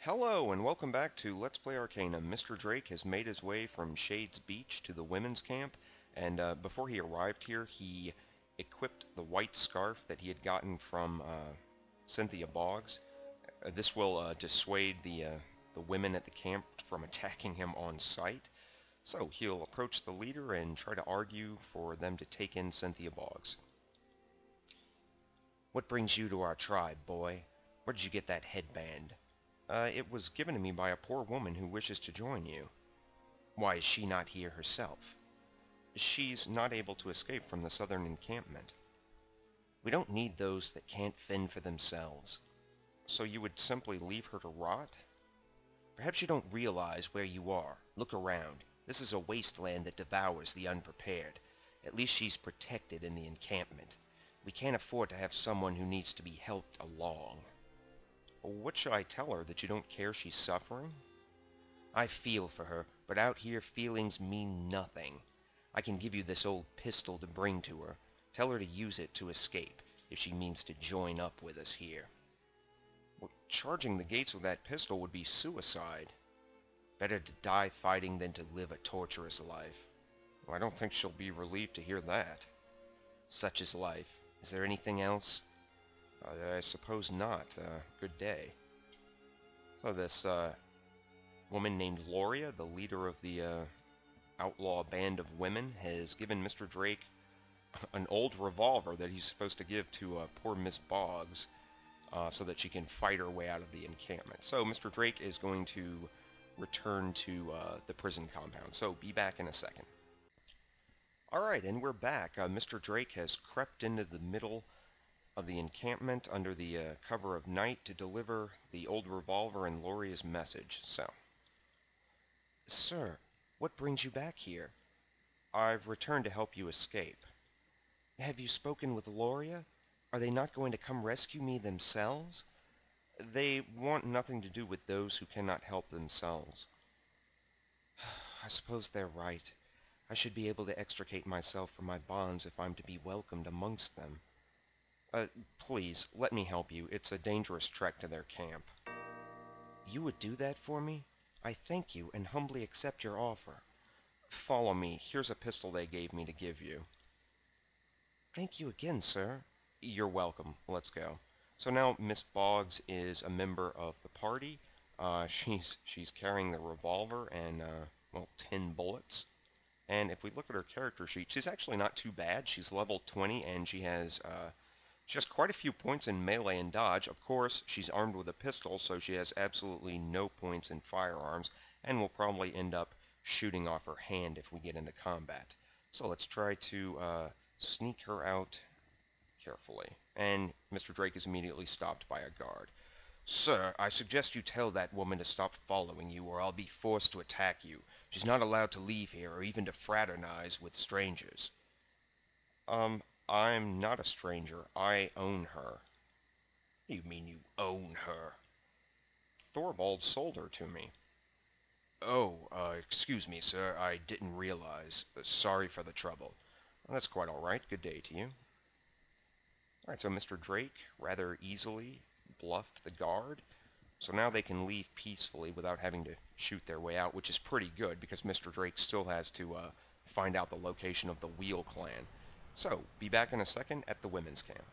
Hello and welcome back to Let's Play Arcanum. Mr. Drake has made his way from Shades Beach to the women's camp, and before he arrived here he equipped the white scarf that he had gotten from Cynthia Boggs. This will dissuade the women at the camp from attacking him on sight. So he'll approach the leader and try to argue for them to take in Cynthia Boggs. What brings you to our tribe, boy? Where did you get that headband? It was given to me by a poor woman who wishes to join you. Why is she not here herself? She's not able to escape from the southern encampment. We don't need those that can't fend for themselves. So you would simply leave her to rot? Perhaps you don't realize where you are. Look around. This is a wasteland that devours the unprepared. At least she's protected in the encampment. We can't afford to have someone who needs to be helped along. What should I tell her, that you don't care she's suffering? I feel for her, but out here feelings mean nothing. I can give you this old pistol to bring to her. Tell her to use it to escape, if she means to join up with us here. Well, charging the gates with that pistol would be suicide. Better to die fighting than to live a torturous life. Well, I don't think she'll be relieved to hear that. Such is life. Is there anything else? I suppose not. Good day. So this woman named Loria, the leader of the outlaw band of women, has given Mr. Drake an old revolver that he's supposed to give to poor Miss Boggs so that she can fight her way out of the encampment. So Mr. Drake is going to return to the prison compound. So be back in a second. Alright, and we're back. Mr. Drake has crept into the middle of the encampment under the cover of night to deliver the old revolver and Loria's message. So, Sir, what brings you back here? I've returned to help you escape. Have you spoken with Loria? Are they not going to come rescue me themselves? They want nothing to do with those who cannot help themselves. I suppose they're right. I should be able to extricate myself from my bonds if I'm to be welcomed amongst them. Please, let me help you. It's a dangerous trek to their camp. You would do that for me? I thank you and humbly accept your offer. Follow me. Here's a pistol they gave me to give you. Thank you again, sir. You're welcome. Let's go. So now Miss Boggs is a member of the party. She's carrying the revolver and, well, 10 bullets. And if we look at her character sheet, she's actually not too bad. She's level 20 and she has quite a few points in melee and dodge. Of course, she's armed with a pistol, so she has absolutely no points in firearms, and will probably end up shooting off her hand if we get into combat. So let's try to sneak her out carefully. And Mr. Drake is immediately stopped by a guard. Sir, I suggest you tell that woman to stop following you, or I'll be forced to attack you. She's not allowed to leave here, or even to fraternize with strangers. I'm not a stranger. I own her. You mean you own her? Thorvald sold her to me. Oh, excuse me, sir. I didn't realize. Sorry for the trouble. Well, that's quite all right. Good day to you. Alright, so Mr. Drake rather easily bluffed the guard. So now they can leave peacefully without having to shoot their way out, which is pretty good because Mr. Drake still has to find out the location of the Wheel Clan. So, be back in a second at the women's camp.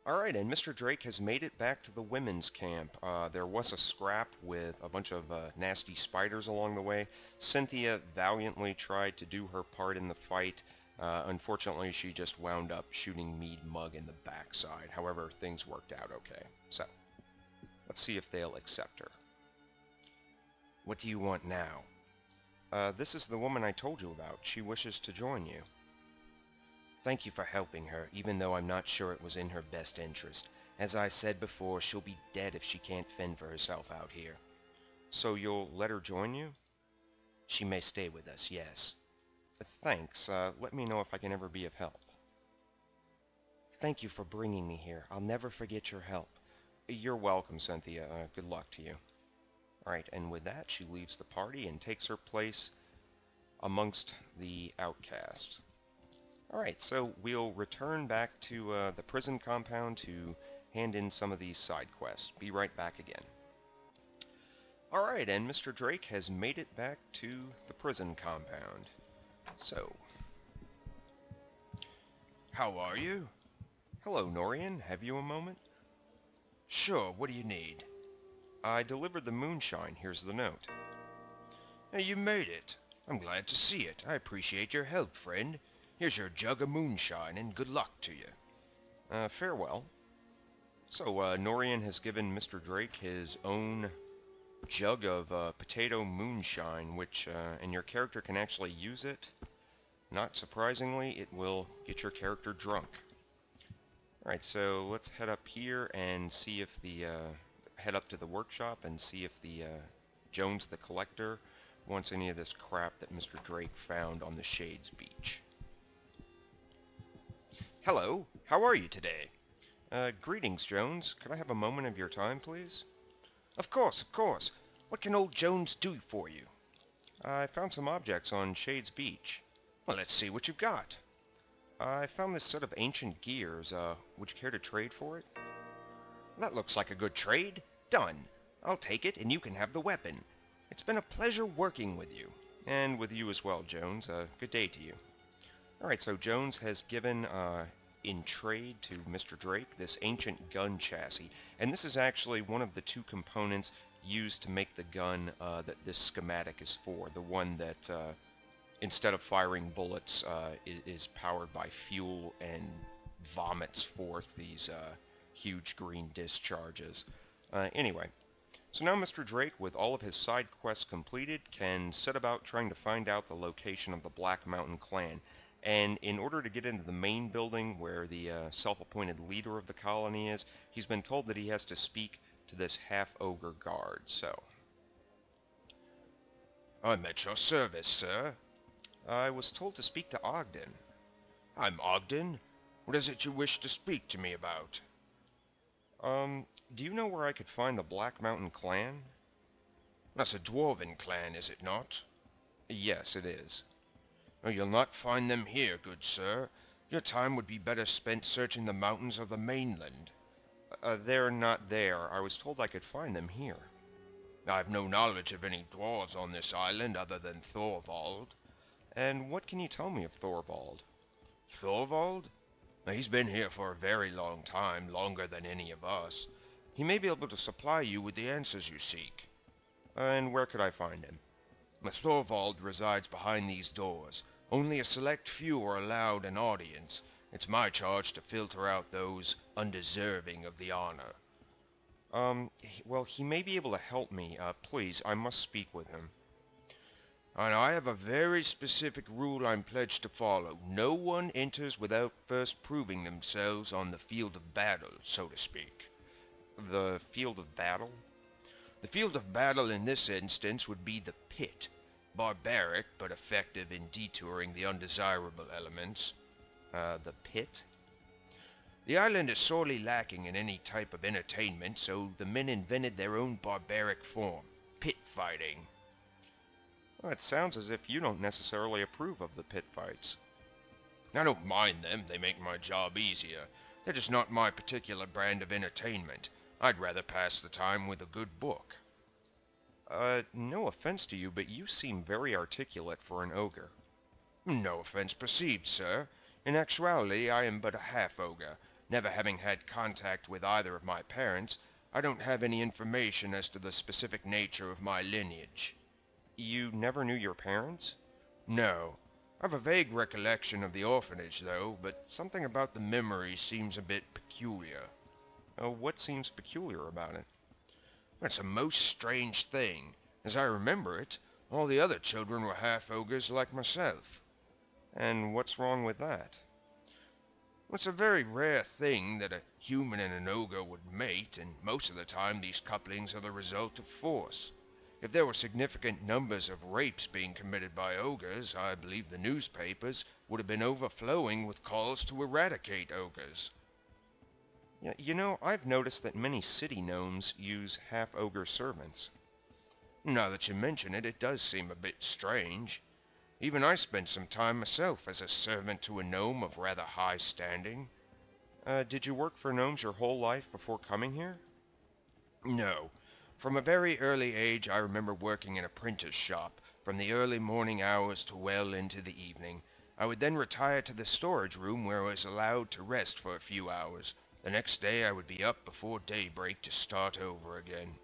Alright, and Mr. Drake has made it back to the women's camp. There was a scrap with a bunch of nasty spiders along the way. Cynthia valiantly tried to do her part in the fight. Unfortunately, she just wound up shooting Mead Mug in the backside. However, things worked out okay. So, let's see if they'll accept her. What do you want now? This is the woman I told you about. She wishes to join you. Thank you for helping her, even though I'm not sure it was in her best interest. As I said before, she'll be dead if she can't fend for herself out here. So you'll let her join you? She may stay with us, yes. Thanks. Let me know if I can ever be of help. Thank you for bringing me here. I'll never forget your help. You're welcome, Cynthia. Good luck to you. Alright, and with that, she leaves the party and takes her place amongst the outcasts. Alright, so we'll return back to the prison compound to hand in some of these side quests. Be right back again. Alright, and Mr. Drake has made it back to the prison compound. So, How are you? hello Norian, have you a moment? Sure, what do you need? I delivered the moonshine, here's the note. Hey, you made it. I'm glad to see it. I appreciate your help, friend. Here's your jug of moonshine, and good luck to you. Farewell. So, Norian has given Mr. Drake his own jug of potato moonshine, which, and your character can actually use it. Not surprisingly, it will get your character drunk. Alright, so let's head up here and see if the, head up to the workshop and see if the, Jones the Collector wants any of this crap that Mr. Drake found on the Shades Beach. Hello, how are you today? Greetings, Jones. Could I have a moment of your time, please? Of course, of course. What can old Jones do for you? I found some objects on Shades Beach. Well, let's see what you've got. I found this set of ancient gears. Would you care to trade for it? That looks like a good trade. Done. I'll take it, and you can have the weapon. It's been a pleasure working with you. And with you as well, Jones. Good day to you. Alright, so Jones has given, in trade to Mr. Drake, this ancient gun chassis. And this is actually one of the two components used to make the gun that this schematic is for. The one that, instead of firing bullets, is powered by fuel and vomits forth these huge green discharges. Anyway, so now Mr. Drake, with all of his side quests completed, can set about trying to find out the location of the Black Mountain Clan. And in order to get into the main building where the self-appointed leader of the colony is, he's been told that he has to speak to this half-ogre guard, so... I'm at your service, sir. I was told to speak to Ogden. I'm Ogden. What is it you wish to speak to me about? Do you know where I could find the Black Mountain Clan? That's a dwarven clan, is it not? Yes, it is. Oh, you'll not find them here, good sir. Your time would be better spent searching the mountains of the mainland. They're not there. I was told I could find them here. I've no knowledge of any dwarves on this island other than Thorvald. And what can you tell me of Thorvald? Thorvald? He's been here for a very long time, longer than any of us. He may be able to supply you with the answers you seek. And where could I find him? Thorvald resides behind these doors. Only a select few are allowed an audience. It's my charge to filter out those undeserving of the honor. Well, he may be able to help me. Please, I must speak with him. And I have a very specific rule I'm pledged to follow. No one enters without first proving themselves on the field of battle, so to speak. The field of battle? The field of battle in this instance would be the pit. Barbaric, but effective in detouring the undesirable elements. The pit? The island is sorely lacking in any type of entertainment, so the men invented their own barbaric form. Pit fighting. Well, it sounds as if you don't necessarily approve of the pit fights. I don't mind them. They make my job easier. They're just not my particular brand of entertainment. I'd rather pass the time with a good book. No offense to you, but you seem very articulate for an ogre. No offense perceived, sir. In actuality, I am but a half-ogre. Never having had contact with either of my parents, I don't have any information as to the specific nature of my lineage. You never knew your parents? No. I've a vague recollection of the orphanage, though, but something about the memory seems a bit peculiar. What seems peculiar about it? It's a most strange thing. As I remember it, all the other children were half-ogres like myself. And what's wrong with that? It's a very rare thing that a human and an ogre would mate, and most of the time these couplings are the result of force. If there were significant numbers of rapes being committed by ogres, I believe the newspapers would have been overflowing with calls to eradicate ogres. Yeah, you know, I've noticed that many city gnomes use half-ogre servants. Now that you mention it, it does seem a bit strange. Even I spent some time myself as a servant to a gnome of rather high standing. Did you work for gnomes your whole life before coming here? No. From a very early age I remember working in a printer's shop, from the early morning hours to well into the evening. I would then retire to the storage room where I was allowed to rest for a few hours. The next day I would be up before daybreak to start over again.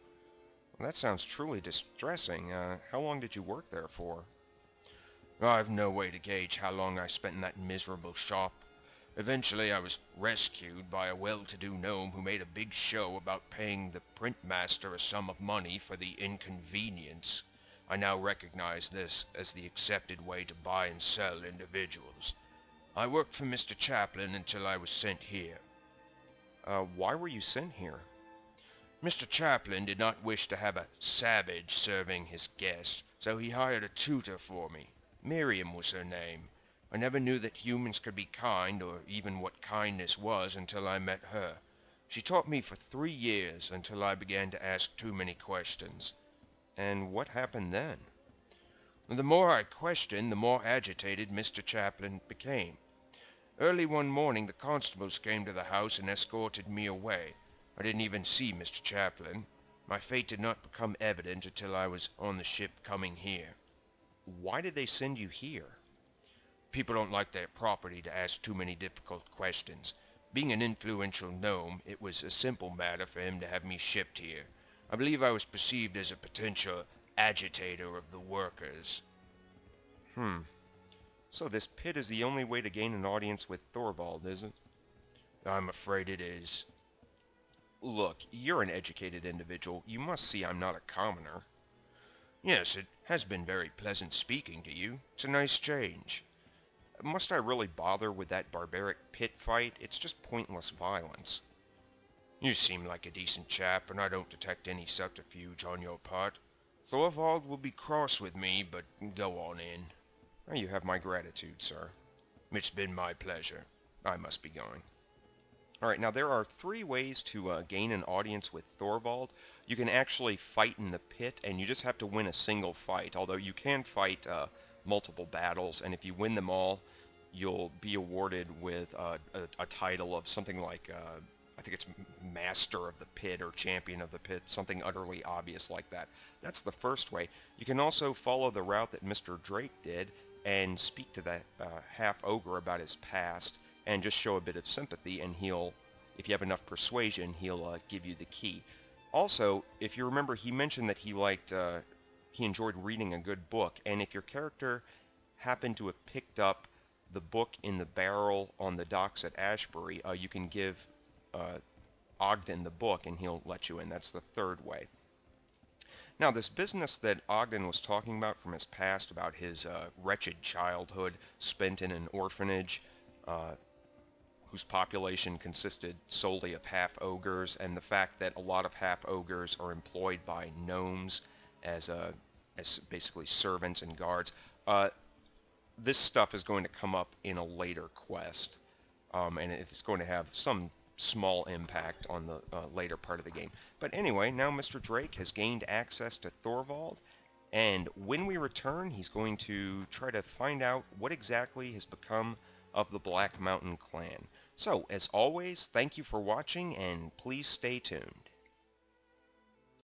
Well, that sounds truly distressing. How long did you work there for? I've no way to gauge how long I spent in that miserable shop. Eventually I was rescued by a well-to-do gnome who made a big show about paying the printmaster a sum of money for the inconvenience. I now recognize this as the accepted way to buy and sell individuals. I worked for Mr. Chaplin until I was sent here. Why were you sent here? Mr. Chaplin did not wish to have a savage serving his guests, so he hired a tutor for me. Miriam was her name. I never knew that humans could be kind, or even what kindness was, until I met her. She taught me for 3 years, until I began to ask too many questions. And what happened then? The more I questioned, the more agitated Mr. Chaplin became. Early one morning the constables came to the house and escorted me away. I didn't even see Mr. Chaplin. My fate did not become evident until I was on the ship coming here. Why did they send you here? People don't like their property to ask too many difficult questions. Being an influential gnome, it was a simple matter for him to have me shipped here. I believe I was perceived as a potential agitator of the workers. So this pit is the only way to gain an audience with Thorvald, is it? I'm afraid it is. Look, you're an educated individual. You must see I'm not a commoner. Yes, it has been very pleasant speaking to you. It's a nice change. Must I really bother with that barbaric pit fight? It's just pointless violence. You seem like a decent chap, and I don't detect any subterfuge on your part. Thorvald will be cross with me, but go on in. You have my gratitude, sir. It's been my pleasure. I must be going. Alright, now there are 3 ways to gain an audience with Thorvald. You can actually fight in the pit, and you just have to win a single fight, although you can fight multiple battles, and if you win them all, you'll be awarded with a title of something like, I think it's Master of the Pit or Champion of the Pit, something utterly obvious like that. That's the first way. You can also follow the route that Mr. Drake did and speak to that half-ogre about his past, and just show a bit of sympathy, and he'll, if you have enough persuasion, he'll give you the key. Also, if you remember, he mentioned that he enjoyed reading a good book, and if your character happened to have picked up the book in the barrel on the docks at Ashbury, you can give Ogden the book, and he'll let you in. That's the 3rd way. Now, this business that Ogden was talking about from his past, about his wretched childhood spent in an orphanage, whose population consisted solely of half-ogres, and the fact that a lot of half-ogres are employed by gnomes as basically servants and guards. This stuff is going to come up in a later quest, and it's going to have some small impact on the later part of the game. But anyway, now Mr. Drake has gained access to Thorvald, and when we return, he's going to try to find out what exactly has become of the Black Mountain clan. So, as always, thank you for watching, and please stay tuned.